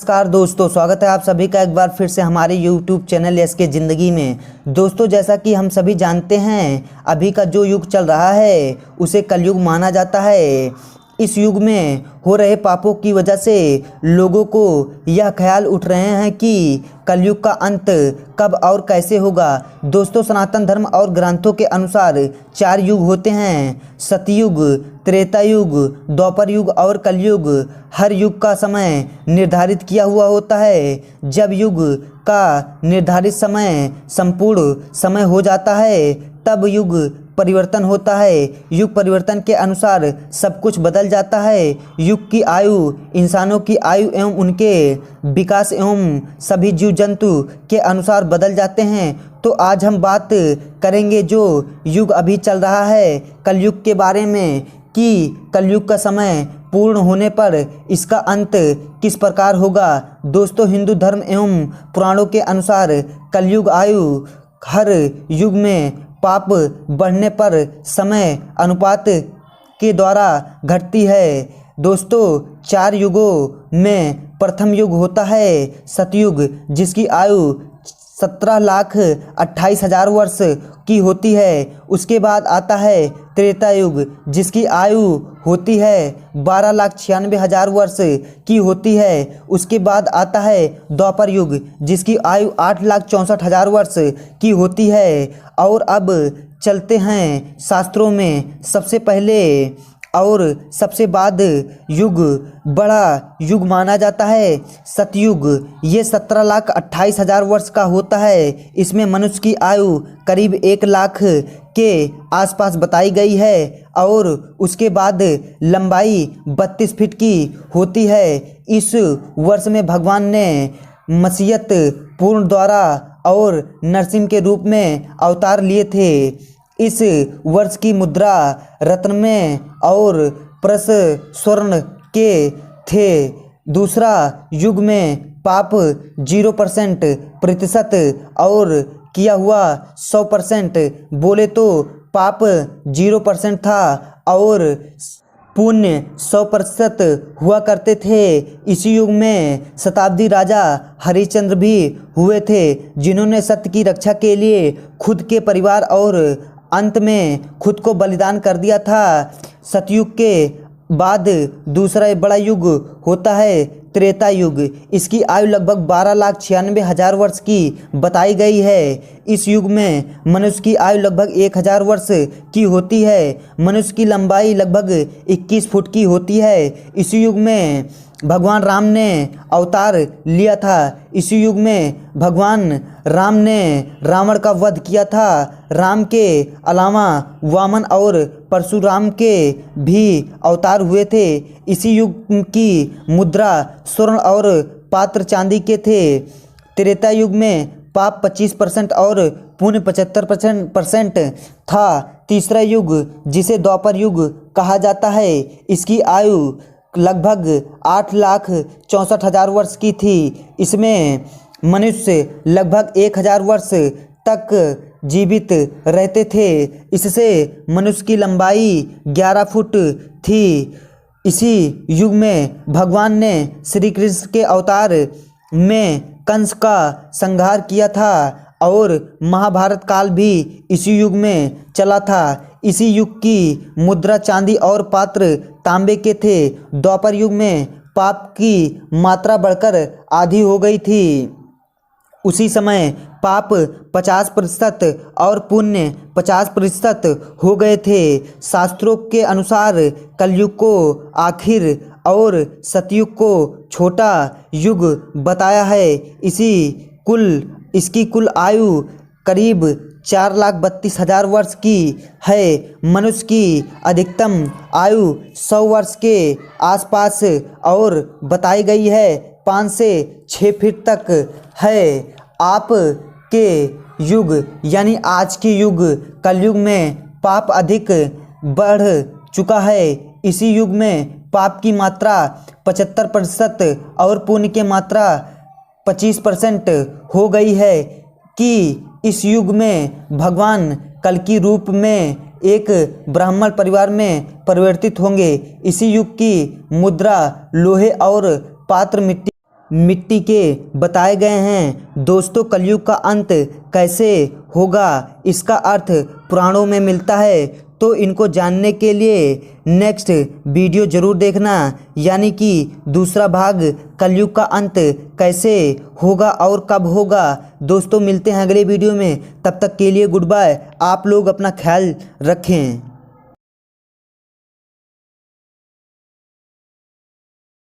नमस्कार दोस्तों, स्वागत है आप सभी का एक बार फिर से हमारे YouTube चैनल एसके ज़िंदगी में। दोस्तों, जैसा कि हम सभी जानते हैं, अभी का जो युग चल रहा है उसे कलयुग माना जाता है। इस युग में हो रहे पापों की वजह से लोगों को यह ख्याल उठ रहे हैं कि कलयुग का अंत कब और कैसे होगा। दोस्तों, सनातन धर्म और ग्रंथों के अनुसार 4 युग होते हैं: सतयुग, त्रेता युग, द्वापर युग और कलयुग। हर युग का समय निर्धारित किया हुआ होता है। जब युग का निर्धारित समय संपूर्ण समय हो जाता है तब युग परिवर्तन होता है। युग परिवर्तन के अनुसार सब कुछ बदल जाता है। युग की आयु इंसानों की आयु एवं उनके विकास एवं सभी जीव जंतु के अनुसार बदल जाते हैं। तो आज हम बात करेंगे जो युग अभी चल रहा है कलयुग के बारे में, कि कलयुग का समय पूर्ण होने पर इसका अंत किस प्रकार होगा। दोस्तों, हिंदू धर्म एवं पुराणों के अनुसार कलयुग आयु हर युग में पाप बढ़ने पर समय अनुपात के द्वारा घटती है। दोस्तों, 4 युगों में प्रथम युग होता है सतयुग, जिसकी आयु 17,28,000 वर्ष की होती है। उसके बाद आता है त्रेता युग, जिसकी आयु होती है 12,96,000 वर्ष की होती है। उसके बाद आता है द्वापर युग, जिसकी आयु 8,64,000 वर्ष की होती है। और अब चलते हैं शास्त्रों में सबसे पहले और सबसे बाद युग बड़ा युग माना जाता है सतयुग। ये 17,28,000 वर्ष का होता है। इसमें मनुष्य की आयु करीब 1 लाख के आसपास बताई गई है और उसके बाद लंबाई 32 फीट की होती है। इस वर्ष में भगवान ने मसीहत पूर्ण द्वारा और नरसिंह के रूप में अवतार लिए थे। इस वर्ष की मुद्रा रत्न में और प्रस स्वर्ण के थे। दूसरा युग में पाप 0% और किया हुआ 100%। बोले तो पाप 0% था और पुण्य 100% हुआ करते थे। इसी युग में शताब्दी राजा हरिश्चंद्र भी हुए थे, जिन्होंने सत्य की रक्षा के लिए खुद के परिवार और अंत में खुद को बलिदान कर दिया था। सतयुग के बाद दूसरा बड़ा युग होता है त्रेता युग। इसकी आयु लगभग 12,96,000 वर्ष की बताई गई है। इस युग में मनुष्य की आयु लगभग 1,000 वर्ष की होती है। मनुष्य की लंबाई लगभग 21 फुट की होती है। इसी युग में भगवान राम ने अवतार लिया था। इसी युग में भगवान राम ने रावण का वध किया था। राम के अलावा वामन और परशुराम के भी अवतार हुए थे। इसी युग की मुद्रा स्वर्ण और पात्र चांदी के थे। त्रेता युग में पाप 25% और पुण्य 75% था। तीसरा युग, जिसे द्वापर युग कहा जाता है, इसकी आयु लगभग 8,64,000 वर्ष की थी। इसमें मनुष्य लगभग 1,000 वर्ष तक जीवित रहते थे। इससे मनुष्य की लंबाई 11 फुट थी। इसी युग में भगवान ने श्री कृष्ण के अवतार में कंस का संहार किया था और महाभारत काल भी इसी युग में चला था। इसी युग की मुद्रा चांदी और पात्र तांबे के थे। द्वापर युग में पाप की मात्रा बढ़कर आधी हो गई थी। उसी समय पाप 50% और पुण्य 50% हो गए थे। शास्त्रों के अनुसार कलयुग को आखिर और सतयुग को छोटा युग बताया है। इसकी कुल आयु करीब 4,32,000 वर्ष की है। मनुष्य की अधिकतम आयु 100 वर्ष के आसपास और बताई गई है। 5 से 6 फीट तक है। आप के युग यानी आज के युग कलयुग में पाप अधिक बढ़ चुका है। इसी युग में पाप की मात्रा 75% और पुण्य की मात्रा 25% हो गई है। कि इस युग में भगवान कल की रूप में एक ब्राह्मण परिवार में परिवर्तित होंगे। इसी युग की मुद्रा लोहे और पात्र मिट्टी मिट्टी के बताए गए हैं। दोस्तों कलयुग का अंत कैसे होगा इसका अर्थ पुराणों में मिलता है, तो इनको जानने के लिए नेक्स्ट वीडियो ज़रूर देखना, यानी कि दूसरा भाग कलयुग का अंत कैसे होगा और कब होगा। दोस्तों मिलते हैं अगले वीडियो में, तब तक के लिए गुड बाय। आप लोग अपना ख्याल रखें।